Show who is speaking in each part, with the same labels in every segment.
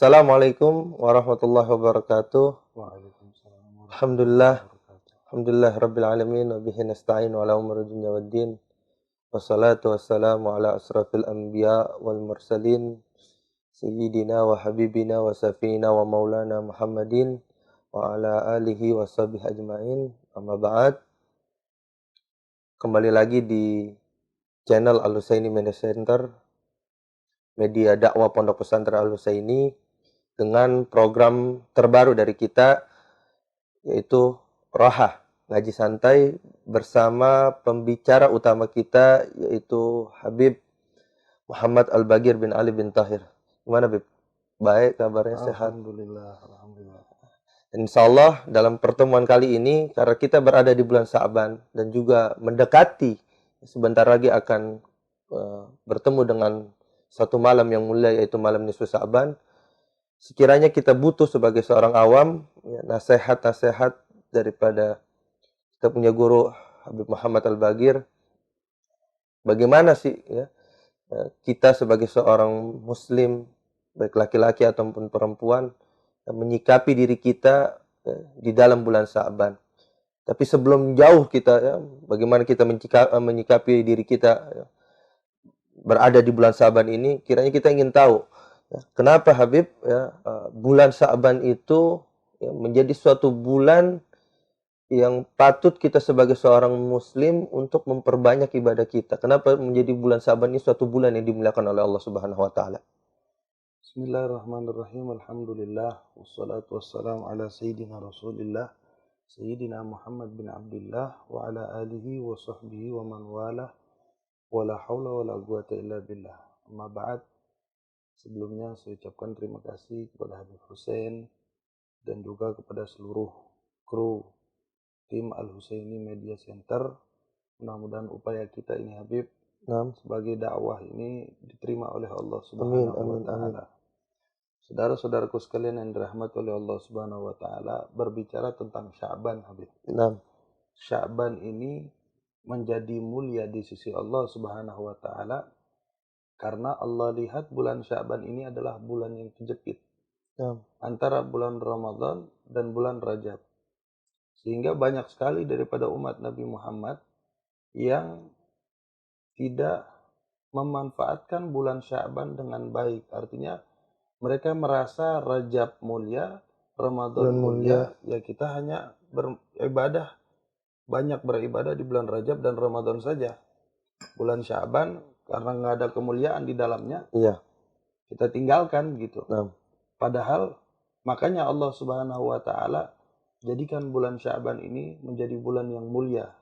Speaker 1: Assalamualaikum warahmatullahi wabarakatuh.
Speaker 2: Waalaikumsalam warahmatullahi
Speaker 1: Alhamdulillah,
Speaker 2: wabarakatuh.
Speaker 1: alhamdulillah rabbil alamin wa bihi nasta'in ala umuri dunya waddin. Wassalatu wassalamu ala asrafil anbiya wal mursalin sayyidina wa habibina wa safina wa maulana Muhammadin wa ala alihi wa sahbihi ajmain. Amma ba'd. Kembali lagi di channel Al-Husaini Media Center, media dakwah Pondok Pesantren Al-Husaini, dengan program terbaru dari kita, yaitu Roha, ngaji santai bersama pembicara utama kita, yaitu Habib Muhammad Al-Bagir bin Ali bin Tahir. Gimana, Bib? Baik, kabarnya sehat?
Speaker 2: Alhamdulillah, alhamdulillah.
Speaker 1: Insya Allah dalam pertemuan kali ini, karena kita berada di bulan Sa'ban dan juga mendekati, sebentar lagi akan bertemu dengan satu malam yang mulia, yaitu malam nisfu Sa'ban. Sekiranya kita butuh sebagai seorang awam, ya, nasihat-nasihat daripada kita punya guru Habib Muhammad Al-Bagir. Bagaimana sih ya, kita sebagai seorang muslim, baik laki-laki ataupun perempuan, menyikapi diri kita di dalam bulan Sa'ban. Tapi sebelum jauh kita, ya, bagaimana kita menyikapi diri kita berada di bulan Sa'ban ini, kiranya kita ingin tahu, ya, kenapa Habib, ya, bulan Sa'ban itu ya, menjadi suatu bulan yang patut kita sebagai seorang muslim untuk memperbanyak ibadah kita. Kenapa menjadi bulan Sa'ban ini suatu bulan yang dimuliakan oleh Allah Subhanahu wa taala?
Speaker 2: Bismillahirrahmanirrahim. Alhamdulillah. Wassalatu wassalamu ala Sayyidina Rasulillah. Sayyidina Muhammad bin Abdullah. Wa ala alihi wa sahbihi wa man wala. Wa la hawla wa la quwata illa billah. Amma ba'd. Sebelumnya saya ucapkan terima kasih kepada Habib Hussein dan juga kepada seluruh kru tim Al-Husaini Media Center. Mudah-mudahan upaya kita ini, Habib, sebagai dakwah ini diterima oleh Allah Subhanahu wa taala. Saudara-saudaraku sekalian yang dirahmati oleh Allah Subhanahu wa taala, berbicara tentang Sya'ban, Habib. Sya'ban ini menjadi mulia di sisi Allah Subhanahu wa taala karena Allah lihat bulan Sya'ban ini adalah bulan yang kejepit antara bulan Ramadan dan bulan Rajab. Sehingga banyak sekali daripada umat Nabi Muhammad yang tidak memanfaatkan bulan Sya'ban dengan baik. Artinya mereka merasa Rajab mulia, Ramadan mulia, ya kita hanya beribadah, banyak beribadah di bulan Rajab dan Ramadan saja. Bulan Sya'ban karena nggak ada kemuliaan di dalamnya, kita tinggalkan gitu. Padahal makanya Allah Subhanahu wa taala jadikan bulan Sya'ban ini menjadi bulan yang mulia.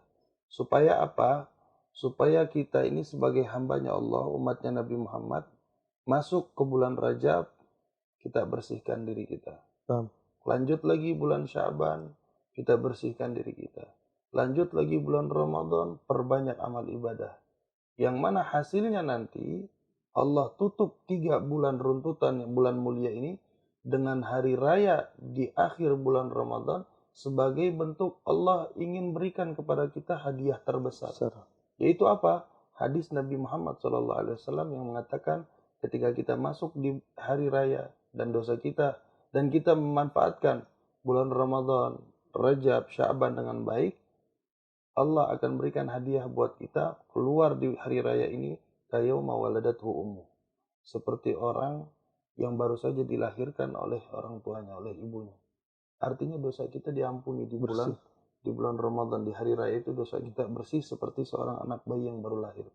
Speaker 2: Supaya apa? Supaya kita ini sebagai hambanya Allah, umatnya Nabi Muhammad, masuk ke bulan Rajab, kita bersihkan diri kita. Lanjut lagi bulan Sya'ban, kita bersihkan diri kita. Lanjut lagi bulan Ramadan, perbanyak amal ibadah. Yang mana hasilnya nanti, Allah tutup 3 bulan runtutan bulan mulia ini dengan hari raya di akhir bulan Ramadan sebagai bentuk Allah ingin berikan kepada kita hadiah terbesar. Yaitu apa? Hadis Nabi Muhammad SAW yang mengatakan ketika kita masuk di hari raya dan dosa kita dan kita memanfaatkan bulan Ramadan, Rajab, Sya'ban dengan baik, Allah akan berikan hadiah buat kita keluar di hari raya ini kayauma waladathu ummu. Seperti orang yang baru saja dilahirkan oleh orang tuanya, oleh ibunya. Artinya dosa kita diampuni di bulan Ramadan, di hari raya itu dosa kita bersih seperti seorang anak bayi yang baru lahir.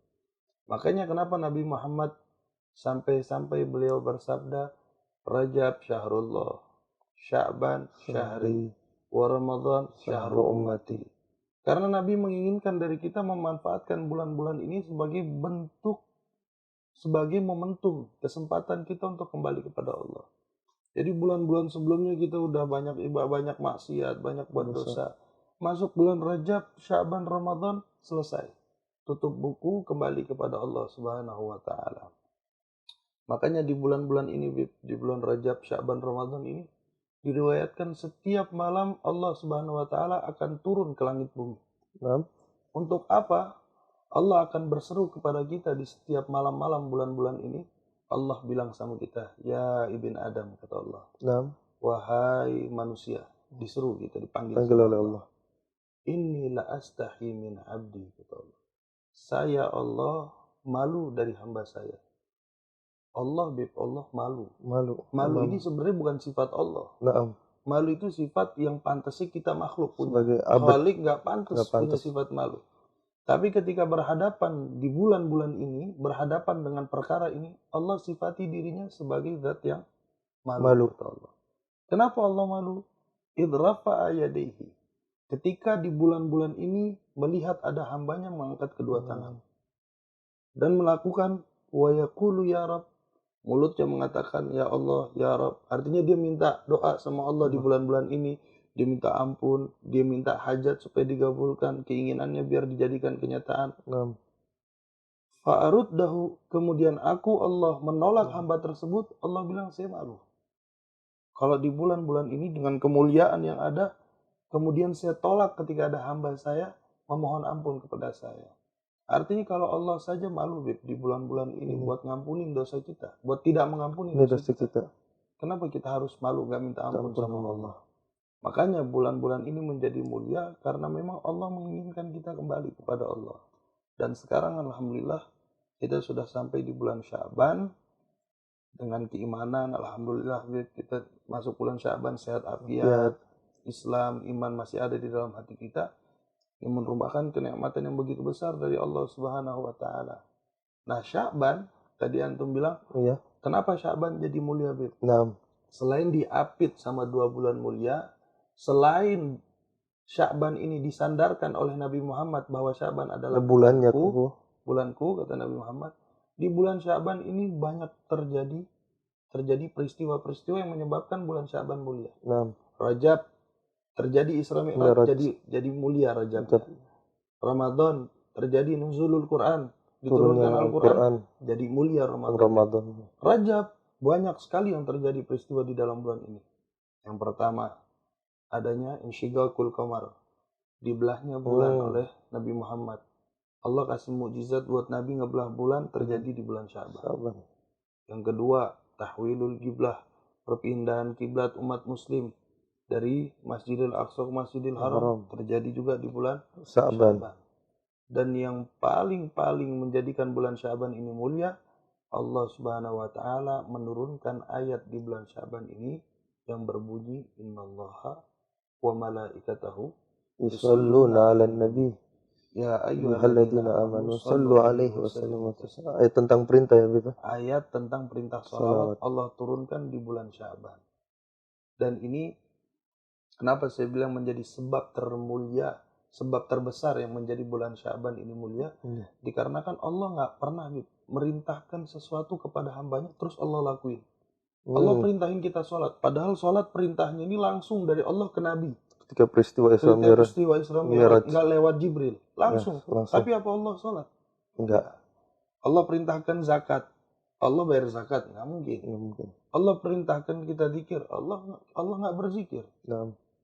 Speaker 2: Makanya kenapa Nabi Muhammad sampai beliau bersabda, Rajab syahrullah, Sya'ban syahri, wa Ramadan syahru ummati. Karena Nabi menginginkan dari kita memanfaatkan bulan-bulan ini sebagai bentuk, sebagai momentum, kesempatan kita untuk kembali kepada Allah. Jadi bulan-bulan sebelumnya kita udah banyak ibadah, banyak maksiat, banyak buat dosa. Masuk bulan Rajab, Sya'ban, Ramadan, selesai. Tutup buku, kembali kepada Allah Subhanahu wa taala. Makanya di bulan-bulan ini, di bulan Rajab, Sya'ban, Ramadan ini, diriwayatkan setiap malam Allah Subhanahu wa taala akan turun ke langit bumi. Untuk apa? Allah akan berseru kepada kita di setiap malam-malam bulan-bulan ini Allah bilang sama kita, ya ibn Adam, kata Allah,
Speaker 1: Naam.
Speaker 2: wahai manusia, diseru kita, dipanggil
Speaker 1: Panggil
Speaker 2: sama
Speaker 1: oleh
Speaker 2: Allah.
Speaker 1: Allah.
Speaker 2: Inni la astahi min abdi, kata Allah. Saya Allah malu dari hamba saya. Allah malu.
Speaker 1: Malu.
Speaker 2: Malu
Speaker 1: Naam.
Speaker 2: ini sebenarnya bukan sifat Allah.
Speaker 1: Naam.
Speaker 2: Malu itu sifat yang pantasnya kita makhluk punya.
Speaker 1: Sebagai abad.
Speaker 2: Khalik nggak pantas
Speaker 1: Nggak
Speaker 2: punya
Speaker 1: pantas.
Speaker 2: sifat malu. Tapi ketika berhadapan di bulan-bulan ini, berhadapan dengan perkara ini, Allah sifati dirinya sebagai zat yang malu. Kata Allah. Kenapa Allah malu? Idrafa ayadaihi. Ketika di bulan-bulan ini melihat ada hambanya mengangkat kedua tangan dan melakukan wa yaqulu ya Rabb, mulutnya mengatakan ya Allah, ya Rabb. Artinya dia minta doa sama Allah di bulan-bulan ini, dia minta ampun, dia minta hajat supaya digabulkan, keinginannya biar dijadikan kenyataan. Fa'aruddahu, kemudian aku Allah menolak hamba tersebut. Allah bilang saya malu. Kalau di bulan-bulan ini dengan kemuliaan yang ada, kemudian saya tolak ketika ada hamba saya memohon ampun kepada saya. Artinya kalau Allah saja malu di bulan-bulan ini buat ngampunin dosa kita, buat tidak mengampuni dosa kita. Kenapa kita harus malu gak minta ampun sama Allah? Makanya bulan-bulan ini menjadi mulia karena memang Allah menginginkan kita kembali kepada Allah. Dan sekarang alhamdulillah kita sudah sampai di bulan Sya'ban. Dengan keimanan, alhamdulillah kita masuk bulan Sya'ban sehat afiat, Islam, iman masih ada di dalam hati kita, yang merupakan kenikmatan yang begitu besar dari Allah Subhanahu wa taala. Nah, Sya'ban tadi antum bilang, kenapa Sya'ban jadi mulia, Bib? Selain diapit sama 2 bulan mulia, selain Sya'ban ini disandarkan oleh Nabi Muhammad bahwa Sya'ban adalah bulanku, kata Nabi Muhammad. Di bulan Sya'ban ini banyak terjadi peristiwa-peristiwa yang menyebabkan bulan Sya'ban mulia. Rajab terjadi Isra Mi'raj, jadi mulia Rajab. Ramadan terjadi nuzulul Quran, diturunkan Al-Quran, jadi mulia Ramadan. Rajab banyak sekali yang terjadi peristiwa di dalam bulan ini. Yang pertama adanya insyiqaqul qamar, dibelahnya bulan oleh Nabi Muhammad. Allah kasih mukjizat buat Nabi ngebelah bulan, terjadi di bulan Sya'ban. Yang kedua, tahwilul qiblah, perpindahan kiblat umat muslim dari Masjidil Aqsa ke Masjidil Haram, terjadi juga di bulan Sya'ban. Dan yang paling menjadikan bulan Sya'ban ini mulia, Allah Subhanahu wa taala menurunkan ayat di bulan Sya'ban ini yang berbunyi innallaha wa malaikatahu yusholluna 'alan nabi. Ya ayyuhalladzina amanu shallu 'alaihi wasallimu taslima.
Speaker 1: Ayat tentang perintah ya, Bib.
Speaker 2: Ayat tentang perintah shalawat Allah turunkan di bulan Sya'ban. Dan ini kenapa saya bilang menjadi sebab termulia, sebab terbesar yang menjadi bulan Sya'ban ini mulia, dikarenakan Allah nggak pernah merintahkan sesuatu kepada hambanya terus Allah lakuin. Allah perintahin kita sholat, padahal sholat perintahnya ini langsung dari Allah ke Nabi.
Speaker 1: Ketika peristiwa Isra Mi'raj
Speaker 2: nggak lewat Jibril, langsung. Tapi apa Allah sholat?
Speaker 1: Enggak.
Speaker 2: Allah perintahkan zakat, Allah bayar zakat, nggak mungkin. Allah perintahkan kita zikir, Allah nggak berzikir.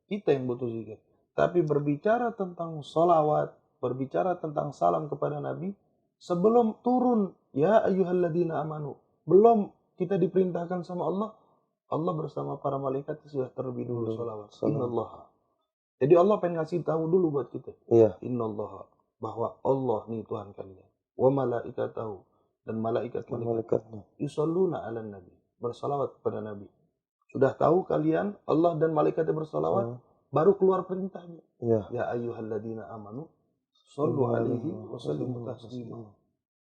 Speaker 2: Kita yang butuh zikir. Tapi berbicara tentang sholawat, berbicara tentang salam kepada Nabi, sebelum turun ya ayyuhalladzina amanu, belum kita diperintahkan sama Allah, Allah bersama para malaikat sudah terlebih dulu sholawat. Innallaha. Jadi Allah pengen ngasih tahu dulu buat kita. Innallaha, bahwa Allah nih Tuhan kalian. Wa malaikatahu, dan malaikat-malaikatnya. Yusholluna 'alan nabi, bersalawat kepada Nabi. Sudah tahu kalian Allah dan malaikatnya bersalawat, baru keluar perintahnya. Ya ayyuhalladzina amanu shallu 'alaihi wasallimu taslima.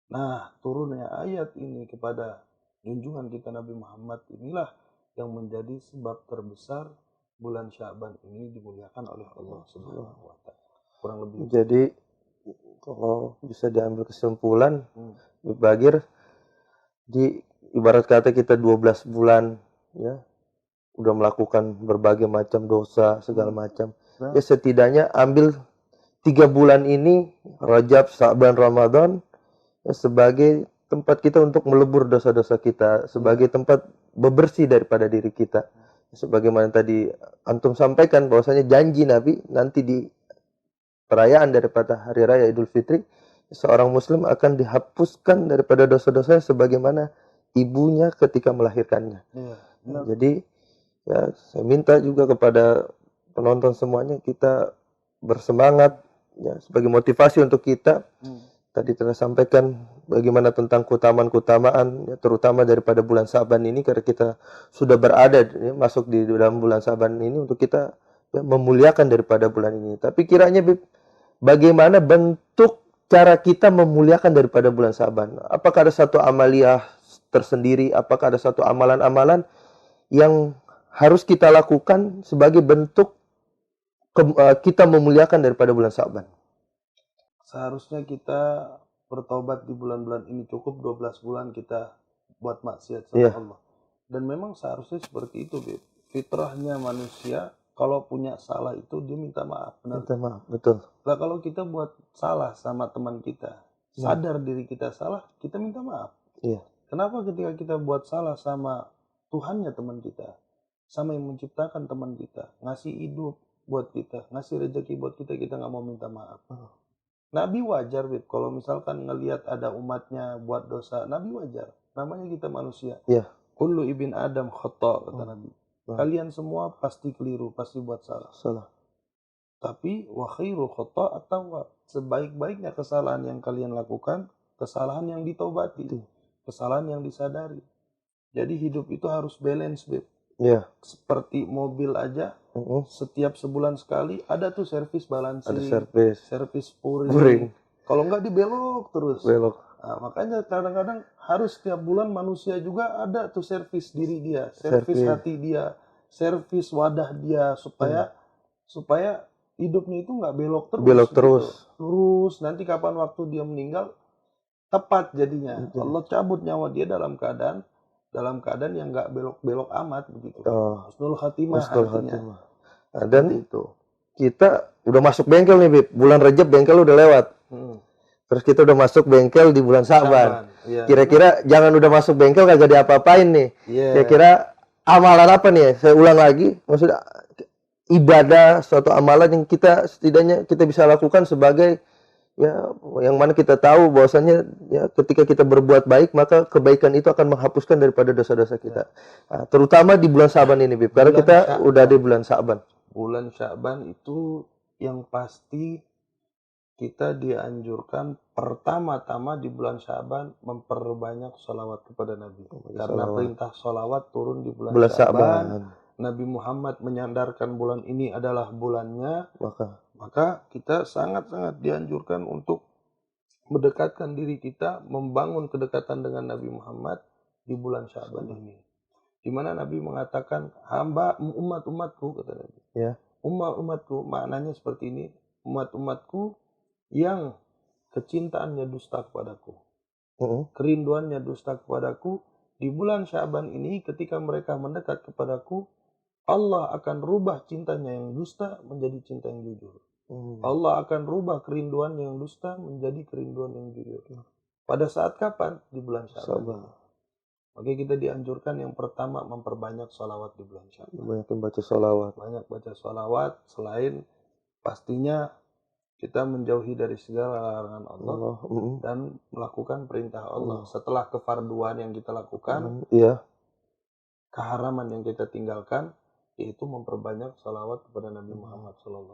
Speaker 2: Nah, turunnya ayat ini kepada junjungan kita Nabi Muhammad inilah yang menjadi sebab terbesar bulan Sya'ban ini dimuliakan oleh Allah Subhanahu wa taala. Kurang lebih.
Speaker 1: Jadi kalau bisa diambil kesimpulan, Bagir, di ibarat kata kita 12 bulan ya udah melakukan berbagai macam dosa segala macam. Ya setidaknya ambil 3 bulan ini Rajab, Sya'ban, Ramadan ya, sebagai tempat kita untuk melebur dosa-dosa kita, sebagai tempat bebersih daripada diri kita. Sebagaimana tadi antum sampaikan bahwasanya janji Nabi nanti di perayaan daripada hari raya Idul Fitri, seorang muslim akan dihapuskan daripada dosa-dosanya sebagaimana ibunya ketika melahirkannya.
Speaker 2: Iya,
Speaker 1: Nah,
Speaker 2: benar.
Speaker 1: jadi ya saya minta juga kepada penonton semuanya, kita bersemangat ya sebagai motivasi untuk kita. Tadi telah sampaikan bagaimana tentang keutamaan-keutamaan ya, terutama daripada bulan Sa'ban ini, karena kita sudah berada ya, masuk di dalam bulan Sa'ban ini untuk kita ya, memuliakan daripada bulan ini. Tapi kiranya Bib, bagaimana bentuk cara kita memuliakan daripada bulan Sa'ban? Apakah ada satu amaliyah tersendiri? Apakah ada satu amalan-amalan yang harus kita lakukan sebagai bentuk kita memuliakan daripada bulan Sa'ban?
Speaker 2: Seharusnya kita bertobat di bulan-bulan ini, cukup 12 bulan kita buat maksiat sama Allah. Dan memang seharusnya seperti itu, Bib. Fitrahnya manusia kalau punya salah itu dia minta maaf. Benar?
Speaker 1: Minta maaf, betul.
Speaker 2: Nah, kalau kita buat salah sama teman kita, sadar diri kita salah, kita minta maaf.
Speaker 1: Iya.
Speaker 2: Kenapa ketika kita buat salah sama Tuhannya teman kita, sama yang menciptakan teman kita, ngasih hidup buat kita, ngasih rezeki buat kita, kita nggak mau minta maaf? Nabi wajar, Bib. Kalau misalkan ngelihat ada umatnya buat dosa, Nabi wajar. Namanya kita manusia.
Speaker 1: Iya.
Speaker 2: Kullu ibn Adam khata', kata Nabi. Kalian semua pasti keliru, pasti buat salah. Tapi wa khairu khata' at-tawwab. Sebaik-baiknya kesalahan yang kalian lakukan, kesalahan yang ditobati, kesalahan yang disadari. Jadi hidup itu harus balance, Bib.
Speaker 1: Iya.
Speaker 2: Seperti mobil aja, setiap sebulan sekali ada tuh servis balancing,
Speaker 1: Ada
Speaker 2: servis puring. Kalau nggak dibelok terus.
Speaker 1: belok.
Speaker 2: Nah, makanya kadang-kadang harus setiap bulan manusia juga ada tuh servis diri dia, servis hati dia, servis wadah dia, supaya hidupnya itu nggak belok terus.
Speaker 1: Belok
Speaker 2: gitu.
Speaker 1: terus.
Speaker 2: Terus nanti kapan waktu dia meninggal tepat jadinya. Allah cabut nyawa dia dalam keadaan yang nggak belok-belok amat begitu. Husnul khatimah artinya.
Speaker 1: Nah, dan itu kita udah masuk bengkel nih, Bib. Bulan Rajab bengkel udah lewat. Terus kita udah masuk bengkel di bulan Sa'ban. Kira-kira jangan udah masuk bengkel kagak diapa-apain nih. Kira-kira amalan apa nih? Saya ulang lagi, maksudnya ibadah, suatu amalan yang kita setidaknya kita bisa lakukan sebagai ya, yang mana kita tahu bahwasanya ya ketika kita berbuat baik maka kebaikan itu akan menghapuskan daripada dosa-dosa kita. Nah, terutama di bulan Sa'ban ini, Bib. Karena kita udah di bulan Sa'ban.
Speaker 2: Bulan Sa'ban itu yang pasti kita dianjurkan pertama-tama di bulan Sa'ban memperbanyak sholawat kepada Nabi. Karena perintah sholawat turun di bulan Sa'ban. Nabi Muhammad menyandarkan bulan ini adalah bulannya. Maka kita sangat-sangat dianjurkan untuk mendekatkan diri kita, membangun kedekatan dengan Nabi Muhammad di bulan Sa'ban ini. Di mana Nabi mengatakan, hamba umat-umatku, kata Nabi. Umat-umatku, maknanya seperti ini, umat-umatku yang kecintaannya dusta kepadaku. Kerinduannya dusta kepadaku, di bulan Sa'ban ini ketika mereka mendekat kepadaku, Allah akan rubah cintanya yang dusta menjadi cinta yang jujur. Allah akan rubah kerinduan yang dusta menjadi kerinduan yang jujur. Pada saat kapan? Di bulan Sa'ban. Oke, kita dianjurkan yang pertama memperbanyak sholawat di bulan Sa'ban.
Speaker 1: Banyak baca sholawat.
Speaker 2: Banyak baca sholawat, selain pastinya kita menjauhi dari segala larangan Allah dan melakukan perintah Allah. Setelah kefarduan yang kita lakukan, keharaman yang kita tinggalkan, yaitu memperbanyak salawat kepada Nabi Muhammad SAW.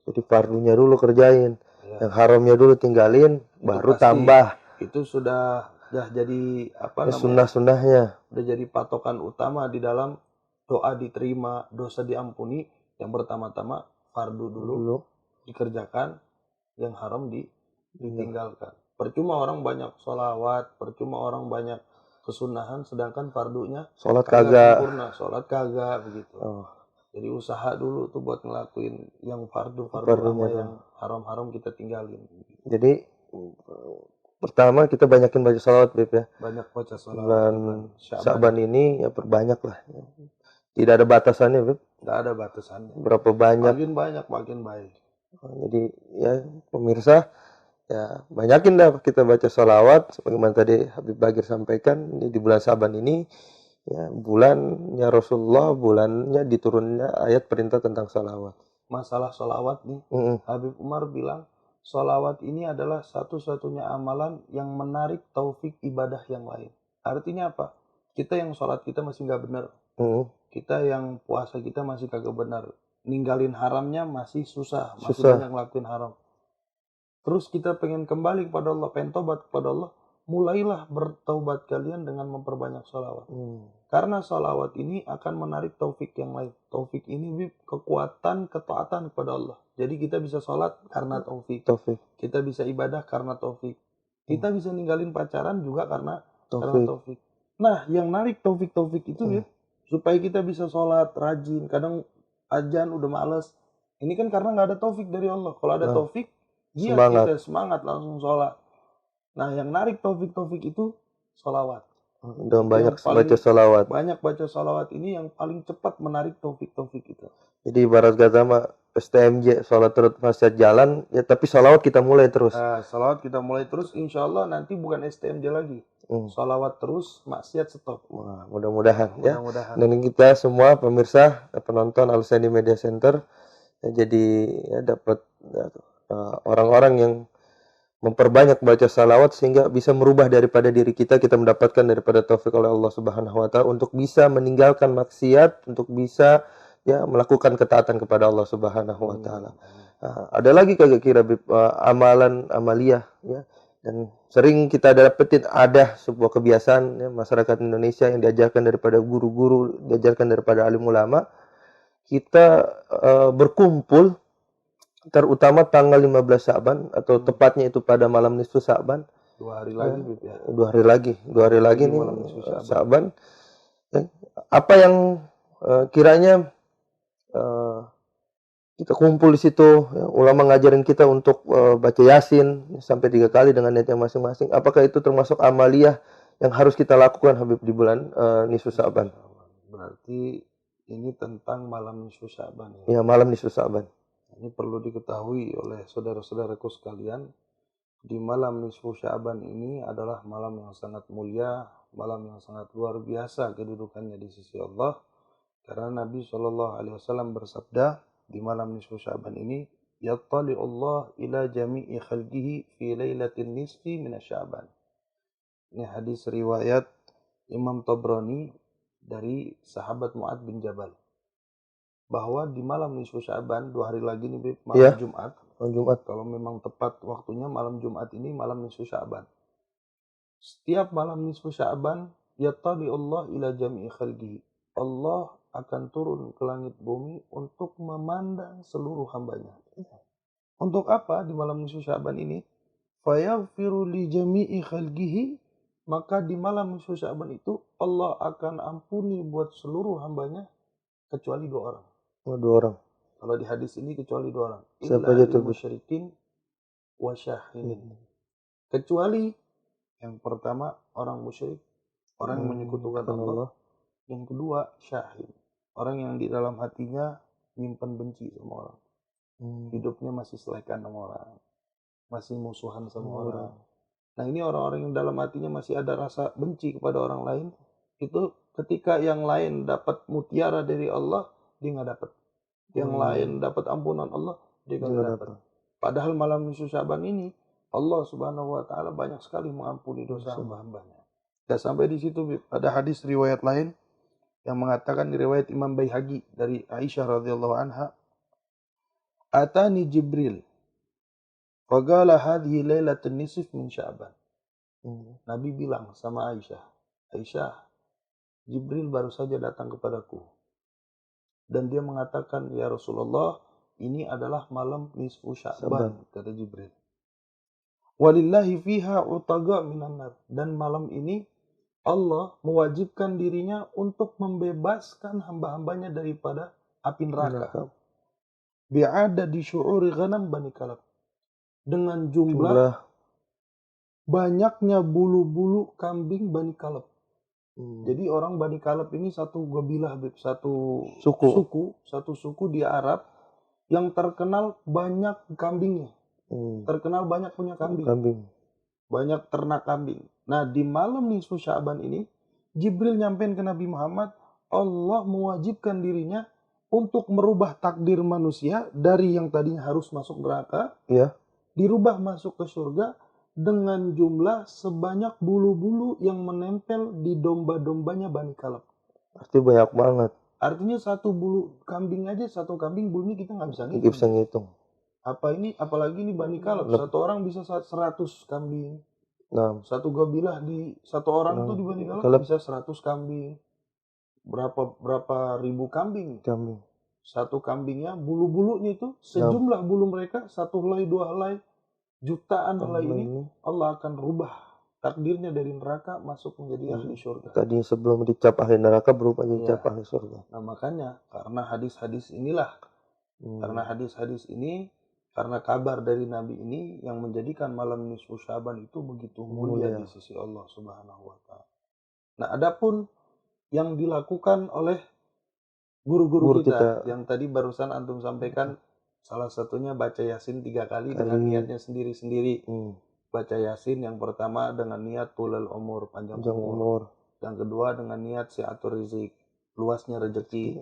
Speaker 1: Jadi fardunya dulu kerjain, yang haramnya dulu tinggalin, itu baru pasti, tambah.
Speaker 2: Itu sudah jadi apa namanya?
Speaker 1: Sunnah-sunnahnya.
Speaker 2: Sudah jadi patokan utama di dalam doa diterima, dosa diampuni. Yang pertama-tama fardu dulu dikerjakan, yang haram ditinggalkan. Percuma orang banyak sholawat, percuma orang banyak kesunahan, sedangkan fardunya
Speaker 1: sholat kagak
Speaker 2: sempurna, sholat kagak begitu. Jadi usaha dulu tuh buat ngelakuin yang fardu sama yang haram-haram kita tinggalin.
Speaker 1: Jadi pertama kita banyakin baca sholawat, Beb, ya.
Speaker 2: Banyak baca sholawat.
Speaker 1: Bulan Sa'ban ini ya perbanyak lah. Tidak ada batasannya, Beb.
Speaker 2: Tidak ada batasannya.
Speaker 1: Berapa banyak?
Speaker 2: Makin banyak makin baik.
Speaker 1: Jadi ya pemirsa, ya banyakin dah kita baca sholawat sebagaimana tadi Habib Bagir sampaikan. Di bulan Sa'ban ini ya bulannya Rasulullah, bulannya diturunnya ayat perintah tentang sholawat.
Speaker 2: Masalah sholawat nih, Habib Umar bilang sholawat ini adalah satu-satunya amalan yang menarik taufik ibadah yang lain. Artinya apa? kita yang sholat kita masih nggak benar,
Speaker 1: Hmm.
Speaker 2: kita yang puasa kita masih kagak benar, ninggalin haramnya masih susah, masih
Speaker 1: Susah.
Speaker 2: banyak ngelakuin haram. Terus kita pengen kembali kepada Allah, pengen tobat kepada Allah, mulailah bertaubat kalian dengan memperbanyak sholawat. Karena sholawat ini akan menarik taufik yang lain. Taufik ini Bib, kekuatan, ketaatan kepada Allah. Jadi kita bisa sholat karena taufik.
Speaker 1: Taufik.
Speaker 2: Kita bisa ibadah karena taufik. Kita bisa ninggalin pacaran juga karena
Speaker 1: Taufik.
Speaker 2: taufik. Nah, yang narik taufik-taufik itu Bib, supaya kita bisa sholat rajin. Kadang ajan udah males. Ini kan karena nggak ada taufik dari Allah. Kalau ada taufik, dia
Speaker 1: Semangat.
Speaker 2: kita semangat langsung sholat. Nah, yang narik taufik-taufik itu sholawat.
Speaker 1: Dan
Speaker 2: Itu
Speaker 1: banyak
Speaker 2: yang paling-
Speaker 1: baca sholawat.
Speaker 2: Banyak baca sholawat ini yang paling cepat menarik taufik-taufik itu.
Speaker 1: Jadi ibarat kata mah STMJ, sholat terus maksiat jalan, ya tapi sholawat kita mulai terus.
Speaker 2: Nah, sholawat kita mulai terus, insya Allah nanti bukan STMJ lagi. Sholawat terus, maksiat stop.
Speaker 1: Wah, mudah-mudahan ya.
Speaker 2: Mudah-mudahan.
Speaker 1: Dan kita semua pemirsa, penonton Al-Sani Media Center, ya, jadi ya, dapat orang-orang yang memperbanyak baca salawat sehingga bisa merubah daripada diri kita mendapatkan daripada taufik oleh Allah Subhanahu wa taala untuk bisa meninggalkan maksiat, untuk bisa ya melakukan ketaatan kepada Allah Subhanahu wa taala. Ada lagi kagak kira amalan amaliyah ya, dan sering kita dapetin ada sebuah kebiasaan ya, masyarakat Indonesia yang diajarkan daripada guru-guru, diajarkan daripada alim ulama, kita berkumpul terutama tanggal 15 Sya'ban atau tepatnya itu pada malam nisfu Sya'ban.
Speaker 2: 2 hari lagi ya.
Speaker 1: 2 hari lagi nih
Speaker 2: malam nisfu
Speaker 1: Sya'ban. Apa yang kiranya kita kumpul di situ, ya, ulama ngajarin kita untuk baca Yasin sampai 3 kali dengan niatnya masing-masing. Apakah itu termasuk amaliyah yang harus kita lakukan Habib di bulan nisfu Sya'ban?
Speaker 2: Berarti ini tentang malam nisfu Sya'ban
Speaker 1: ya? Ya, malam nisfu Sya'ban.
Speaker 2: Ini perlu diketahui oleh saudara-saudaraku sekalian, di malam nisfu Sya'ban ini adalah malam yang sangat mulia, malam yang sangat luar biasa kedudukannya di sisi Allah. Karena Nabi SAW bersabda, di malam nisfu Sya'ban ini, yattali Allah ila jami'i khalqihi fi lailatin nisfi min Sya'ban. Ini hadis riwayat Imam Tabrani dari sahabat Mu'ad bin Jabal. Bahwa di malam nisfu Sya'ban, 2 hari lagi nih malam Jumat.
Speaker 1: Jumat.
Speaker 2: Kalau memang tepat waktunya malam Jumat ini malam nisfu Sya'ban. Setiap malam nisfu Sya'ban, yattali Allah ila jami'i khalqihi. Allah akan turun ke langit bumi untuk memandang seluruh hambanya. Untuk apa di malam nisfu Sya'ban ini? Fayaghfiru li jami'i khalqihi. Maka di malam nisfu Sya'ban itu Allah akan ampuni buat seluruh hambanya kecuali 2 orang.
Speaker 1: 2 orang.
Speaker 2: Kalau di hadis ini kecuali 2 orang.
Speaker 1: Siapa aja tuh?
Speaker 2: Musyrikin wa syahinin. Kecuali yang pertama orang musyrik, orang yang menyekutukan Allah. Yang kedua syahin, orang yang di dalam hatinya nyimpan benci sama orang. Hidupnya masih selekan sama orang, masih musuhan sama orang. Nah, ini orang-orang yang dalam hatinya masih ada rasa benci kepada orang lain. Itu ketika yang lain dapat mutiara dari Allah, dia nggak dapat. Yang lain dapat ampunan Allah, dia nggak dapat. Padahal malam nisfu Sya'ban ini Allah Subhanahu wa taala banyak sekali mengampuni dosa hamba-hambanya. Dan sampai di situ ada hadis riwayat lain yang mengatakan, di riwayat Imam Baihaqi dari Aisyah radhiyallahu anha, atani Jibril faqala hadhihi lailatun nisf min Sya'ban. Nabi bilang sama Aisyah, Aisyah, Jibril baru saja datang kepadaku. Dan dia mengatakan, ya Rasulullah, ini adalah malam nisfu Sya'ban, kata Jibril. Walillahi fiha utaga minan nar. Dan malam ini Allah mewajibkan dirinya untuk membebaskan hamba-hambanya daripada api neraka. Bi'ada di syu'uri ghanam Bani Kalab. Dengan jumlah banyaknya bulu-bulu kambing Bani Kalab. Jadi orang Bani Kalab ini satu qabilah, satu suku di Arab yang terkenal banyak kambingnya. Terkenal banyak punya kambing. Banyak ternak kambing. Nah, di malam nisfu Sya'ban ini, Jibril nyampein ke Nabi Muhammad, Allah mewajibkan dirinya untuk merubah takdir manusia dari yang tadinya harus masuk neraka, dirubah masuk ke surga, dengan jumlah sebanyak bulu-bulu yang menempel di domba-dombanya Bani Kalab.
Speaker 1: Artinya banyak banget.
Speaker 2: Artinya satu bulu kambing aja, satu kambing bulunya kita nggak bisa
Speaker 1: Nggak bisa
Speaker 2: ngitung.
Speaker 1: ngitung.
Speaker 2: Apalagi ini Bani Kalab, satu orang bisa 100 kambing.
Speaker 1: Nah,
Speaker 2: Satu gabilah di satu orang tuh di Bani Kalab
Speaker 1: Kalab.
Speaker 2: bisa 100 kambing. Berapa ribu kambing.
Speaker 1: kambing.
Speaker 2: Satu kambingnya bulu-bulunya itu sejumlah bulu mereka, satu helai, dua helai, jutaan helai ini Allah akan rubah takdirnya dari neraka masuk menjadi ahli surga.
Speaker 1: Tadi sebelum dicap ahli neraka berubah dicap ahli surga.
Speaker 2: Nah makanya karena hadis-hadis inilah, karena kabar dari Nabi ini yang menjadikan malam nisfu Syaban itu begitu mulia di sisi Allah Subhanahu wa taala. Nah, adapun yang dilakukan oleh guru-guru kita yang tadi barusan antum sampaikan, salah satunya baca Yasin 3 kali dengan niatnya sendiri-sendiri. Baca Yasin yang pertama dengan niat tulul umur, panjang umur. Yang kedua dengan niat si'atur rizq, luasnya rezeki.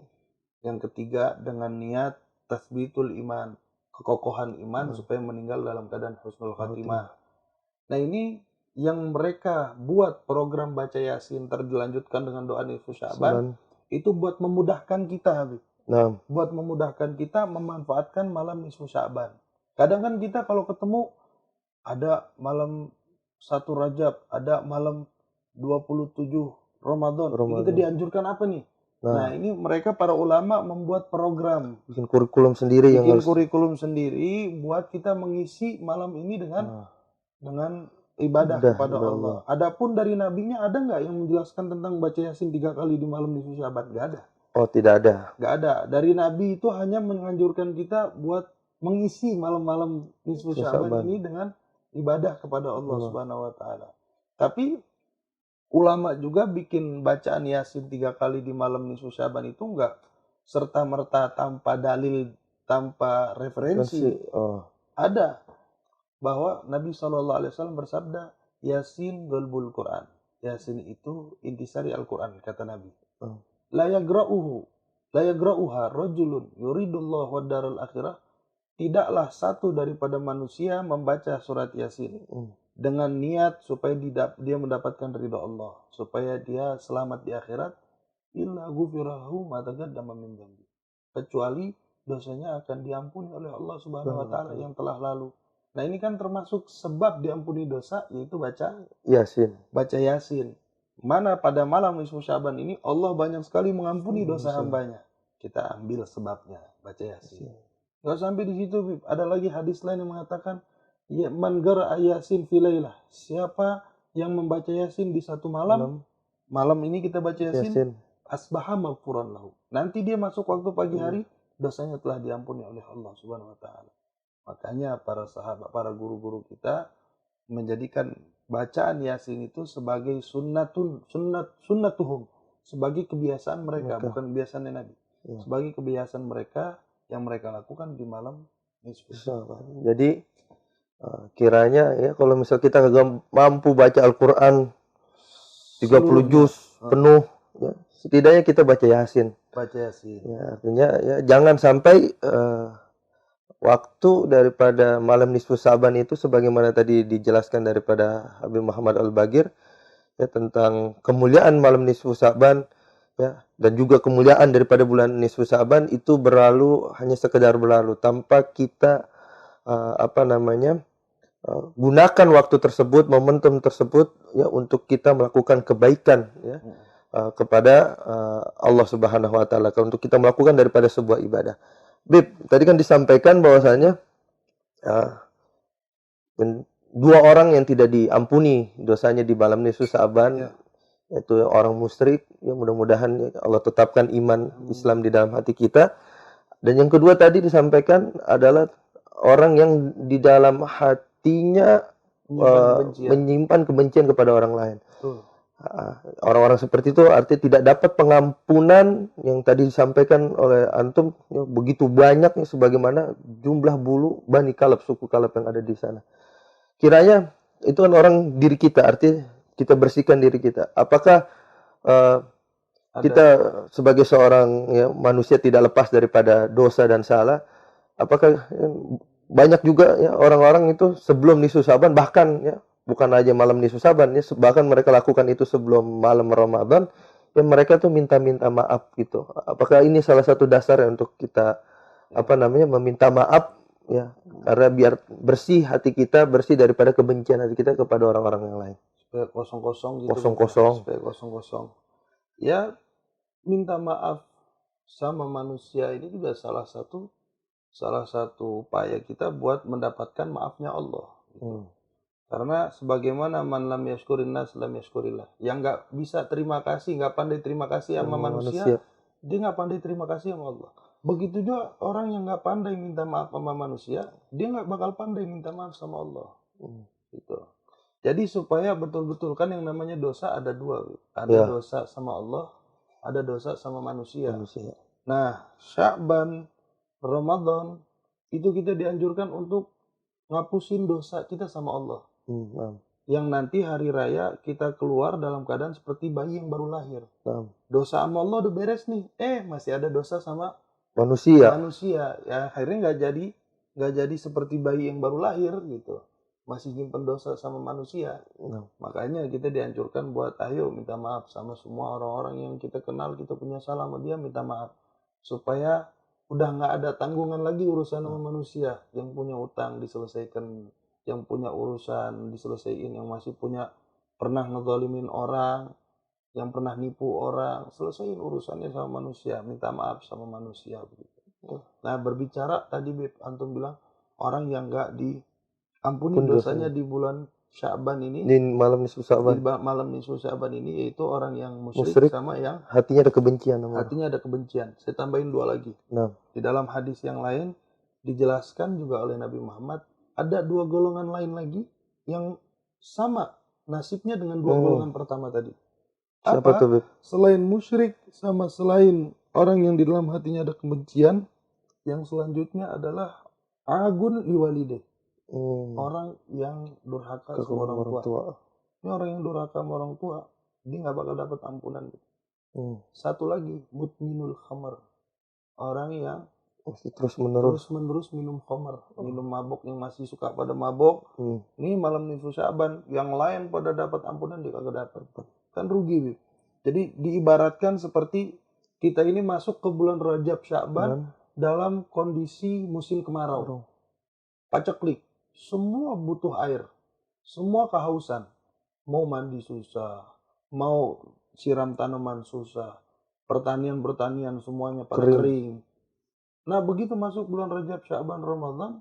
Speaker 2: Yang ketiga dengan niat tasbitul iman, kekokohan iman supaya meninggal dalam keadaan husnul khatimah. Nah ini yang mereka buat program baca Yasin terdilanjutkan dengan doa nisfu Syaban itu buat memudahkan kita, Habib. Buat memudahkan kita memanfaatkan malam nisfu Syaban. Kadang kan kita kalau ketemu ada malam 1 Rajab, ada malam 27 Ramadan. Kita dianjurkan apa nih? Nah ini mereka para ulama membuat program,
Speaker 1: bikin kurikulum sendiri
Speaker 2: buat kita mengisi malam ini dengan ibadah kepada Allah. Adapun dari nabinya ada nggak yang menjelaskan tentang baca Yasin 3 kali di malam nisfu Syaban? Nggak ada.
Speaker 1: Oh, tidak ada.
Speaker 2: Nggak ada. Dari nabi itu hanya menganjurkan kita buat mengisi malam-malam nisfu Syaban ini dengan ibadah kepada Allah Subhanahu wa taala. Tapi ulama juga bikin bacaan Yasin 3 kali di malam nisfu Syaban itu enggak serta-merta tanpa dalil, tanpa referensi. Ada bahwa Nabi SAW bersabda, Yasin golbul Quran. Yasin itu intisari Al-Quran, kata Nabi. La yagra'uha rajulun yuridullahu wad-daral akhirah. Tidaklah satu daripada manusia membaca surat Yasin dengan niat supaya dia mendapatkan ridha Allah, supaya dia selamat di akhirat, illa ghufirahu ma taqaddama min dzambi. Kecuali dosanya akan diampuni oleh Allah Subhanahu wa taala yang telah lalu. Nah, ini kan termasuk sebab diampuni dosa, yaitu baca Yasin. Baca Yasin. Mana pada malam nisfu Syaban ini Allah banyak sekali mengampuni dosa hambanya. Kita ambil sebabnya, baca Yasin. Enggak sampai di situ, ada lagi hadis lain yang mengatakan ya man qara'a Yasin fi lailah. Siapa yang membaca Yasin di satu malam ini kita baca Yasin, asbaha maghfuran lahu. Nanti dia masuk waktu pagi hari, dosanya telah diampuni oleh Allah Subhanahu wa taala. Makanya para sahabat, para guru-guru kita menjadikan bacaan Yasin itu sebagai sunnatuhum, sebagai kebiasaan mereka, bukan kebiasaan Nabi. Sebagai kebiasaan mereka yang mereka lakukan di malam nisfu Syaban.
Speaker 1: Jadi kiranya ya kalau misal kita kagak mampu baca Al-Qur'an 30 juz penuh ya, setidaknya kita baca Yasin. Ya, artinya ya jangan sampai waktu daripada malam nisfu Syaban itu sebagaimana tadi dijelaskan daripada Habib Muhammad Al-Bagir ya tentang kemuliaan malam nisfu Syaban ya, dan juga kemuliaan daripada bulan nisfu Syaban itu berlalu hanya sekedar berlalu tanpa kita gunakan waktu tersebut, momentum tersebut ya untuk kita melakukan kebaikan ya kepada Allah Subhanahu wa taala, untuk kita melakukan daripada sebuah ibadah. Bib, tadi kan disampaikan bahwasanya 2 orang yang tidak diampuni dosanya di malam nisfu Syaban yaitu orang musyrik, ya mudah-mudahan Allah tetapkan iman Islam di dalam hati kita. Dan yang kedua tadi disampaikan adalah orang yang di dalam hatinya menyimpan kebencian kepada orang lain. Orang-orang seperti itu artinya tidak dapat pengampunan yang tadi disampaikan oleh antum ya, begitu banyak ya, sebagaimana jumlah bulu Bani Kalab, suku Kalab yang ada di sana. Kiranya itu kan orang diri kita, artinya kita bersihkan diri kita. Apakah kita sebagai seorang ya, manusia tidak lepas daripada dosa dan salah? Apakah banyak juga ya orang-orang itu sebelum nisfu Syaban bahkan ya bukan aja malam nisfu Sa'ban ya, bahkan mereka lakukan itu sebelum malam Ramadan, ya mereka tuh minta-minta maaf gitu. Apakah ini salah satu dasar ya untuk kita
Speaker 2: Ya,
Speaker 1: meminta maaf ya, karena biar bersih hati kita, bersih daripada kebencian hati kita kepada orang-orang yang lain.
Speaker 2: supaya kosong-kosong gitu Beb, ya.
Speaker 1: Kosong-kosong.
Speaker 2: Supaya kosong-kosong. Ya, minta maaf sama manusia ini juga salah satu upaya kita buat mendapatkan maafnya Allah gitu.
Speaker 1: Hmm.
Speaker 2: Karena sebagaimana man lam yashkurin nas lam yashkurillah. Yang nggak bisa terima kasih, nggak pandai terima kasih sama
Speaker 1: Sama
Speaker 2: manusia, dia nggak pandai terima kasih sama Allah. Begitu juga orang yang nggak pandai minta maaf sama manusia, dia nggak bakal pandai minta maaf sama Allah.
Speaker 1: Hmm.
Speaker 2: Gitu. Jadi supaya betul-betul kan yang namanya dosa ada dua, ada
Speaker 1: Ya,
Speaker 2: dosa sama Allah, ada dosa sama manusia.
Speaker 1: manusia.
Speaker 2: Nah, Sya'ban, Ramadan itu kita dianjurkan untuk ngapusin dosa kita sama Allah.
Speaker 1: Paham.
Speaker 2: Yang nanti hari raya kita keluar dalam keadaan seperti bayi yang baru lahir.
Speaker 1: Paham.
Speaker 2: Dosa sama Allah udah beres nih. Masih ada dosa sama
Speaker 1: Manusia.
Speaker 2: manusia. Ya akhirnya nggak jadi seperti bayi yang baru lahir gitu. Masih nyimpen dosa sama manusia.
Speaker 1: Nah,
Speaker 2: Makanya kita dianjurkan buat ayo minta maaf sama semua orang-orang yang kita kenal, kita punya salah sama dia, minta maaf. Supaya udah nggak ada tanggungan lagi urusan sama manusia. Yang punya utang diselesaikan, yang punya urusan diselesaikan, yang masih punya pernah ngezalimin orang, yang pernah nipu orang, selesaiin urusannya sama manusia, minta maaf sama manusia begitu. Nah, berbicara tadi Beb, antum bilang orang yang nggak diampuni
Speaker 1: pun
Speaker 2: dosanya
Speaker 1: dosanya.
Speaker 2: di bulan Sya'ban ini,
Speaker 1: Di malam nisfu
Speaker 2: di
Speaker 1: Sa'ban,
Speaker 2: malam nisfu Sya'ban ini, yaitu orang yang musyrik
Speaker 1: musyrik,
Speaker 2: sama yang
Speaker 1: hatinya ada kebencian sama orang.
Speaker 2: hatinya ada kebencian. Saya tambahin dua lagi.
Speaker 1: Nah,
Speaker 2: Di dalam hadis yang lain dijelaskan juga oleh Nabi Muhammad, ada dua golongan lain lagi yang sama nasibnya dengan dua golongan pertama tadi.
Speaker 1: siapa tuh,
Speaker 2: Apa?
Speaker 1: Beb?
Speaker 2: Selain musyrik sama selain orang yang di dalam hatinya ada kebencian, yang selanjutnya adalah agun liwalide. Orang yang durhaka
Speaker 1: Ke
Speaker 2: sama orang
Speaker 1: orang
Speaker 2: tua.
Speaker 1: tua.
Speaker 2: Ini orang yang durhaka sama orang tua, dia nggak bakal dapat ampunan. Satu lagi, mudminul khamar. Orang yang
Speaker 1: Masih terus menerus.
Speaker 2: terus-menerus minum khamar, minum mabok, yang masih suka pada mabok. Ini malam nisfu Sya'ban, yang lain pada dapat ampunan dia kagak dapat. Kan rugi, Bib. Jadi diibaratkan seperti kita ini masuk ke bulan Rajab Sya'ban dalam kondisi musim kemarau. Paceklik, semua butuh air, semua kehausan. Mau mandi susah, mau siram tanaman susah, pertanian semuanya pada kering. Nah, begitu masuk bulan Rajab, Sya'ban, Ramadan,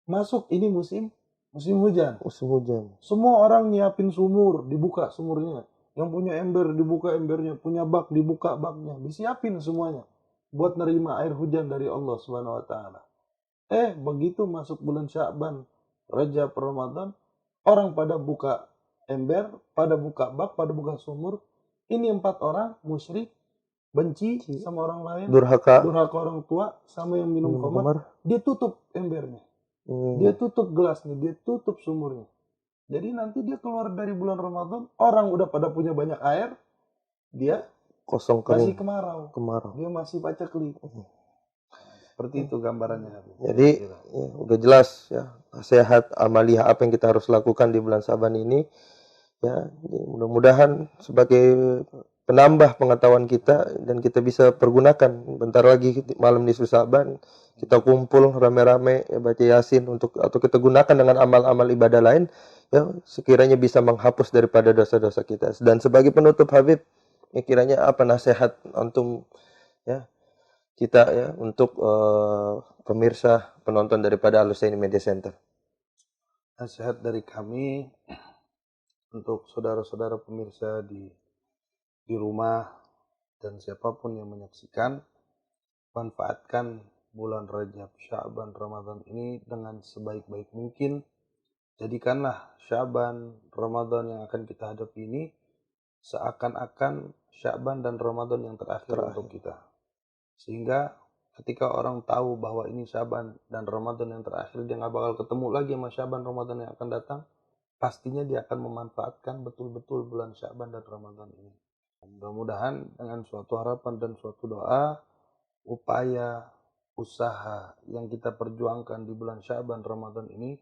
Speaker 2: masuk ini musim hujan.
Speaker 1: Musim hujan.
Speaker 2: Semua orang nyiapin sumur, dibuka sumurnya. Yang punya ember dibuka embernya, punya bak dibuka baknya, disiapin semuanya buat nerima air hujan dari Allah Subhanahu wa taala. Begitu masuk bulan Sya'ban, Rajab, Ramadan, orang pada buka ember, pada buka bak, pada buka sumur. Ini 4 orang musyrik, benci sama orang lain,
Speaker 1: Durhaka
Speaker 2: orang tua, sama yang minum khamar, dia tutup embernya, dia tutup gelasnya, dia tutup sumurnya. Jadi nanti dia keluar dari bulan Ramadan, orang udah pada punya banyak air, dia
Speaker 1: kosong
Speaker 2: masih
Speaker 1: kering.
Speaker 2: kemarau, dia masih paceklik. Seperti itu gambarannya.
Speaker 1: Jadi ya, udah jelas ya nasihat amaliyah apa yang kita harus lakukan di bulan Sa'ban ini ya. Mudah-mudahan sebagai penambah pengetahuan kita dan kita bisa pergunakan. Bentar lagi malam nisfu Sa'ban kita kumpul rame-rame ya, baca Yasin atau kita gunakan dengan amal-amal ibadah lain ya, sekiranya bisa menghapus daripada dosa-dosa kita. Dan sebagai penutup Habib, ya kiranya apa nasihat antum ya kita ya untuk pemirsa penonton daripada Al Husaini Media Center.
Speaker 2: Nasihat dari kami untuk saudara-saudara pemirsa di rumah dan siapapun yang menyaksikan, manfaatkan bulan Rajab, Sya'ban, Ramadan ini dengan sebaik-baik mungkin. Jadikanlah Sya'ban, Ramadan yang akan kita hadapi ini seakan-akan Sya'ban dan Ramadan yang terakhir untuk kita. Sehingga ketika orang tahu bahwa ini Sya'ban dan Ramadan yang terakhir, dia nggak bakal ketemu lagi sama Sya'ban, Ramadan yang akan datang. Pastinya dia akan memanfaatkan betul-betul bulan Sya'ban dan Ramadan ini. Mudah-mudahan dengan suatu harapan dan suatu doa, upaya, usaha yang kita perjuangkan di bulan Sya'ban, Ramadan ini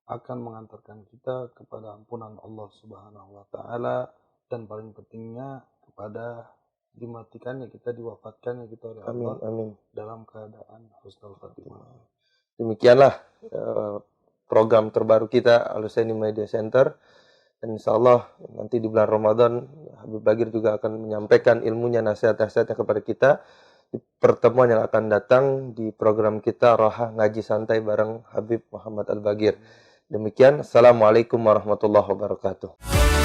Speaker 2: akan mengantarkan kita kepada ampunan Allah Subhanahu wa taala, dan paling pentingnya kepada dimatikannya kita, diwafatkannya kita oleh
Speaker 1: Amin,
Speaker 2: Allah
Speaker 1: amin.
Speaker 2: dalam keadaan husnul khatimah.
Speaker 1: Demikianlah program terbaru kita Al-Husaini Media Center. Dan insya Allah nanti di bulan Ramadan Habib Bagir juga akan menyampaikan ilmunya, nasihat-nasihatnya kepada kita di pertemuan yang akan datang di program kita Roha Ngaji Santai bareng Habib Muhammad Al-Bagir. Demikian, Assalamualaikum warahmatullahi wabarakatuh.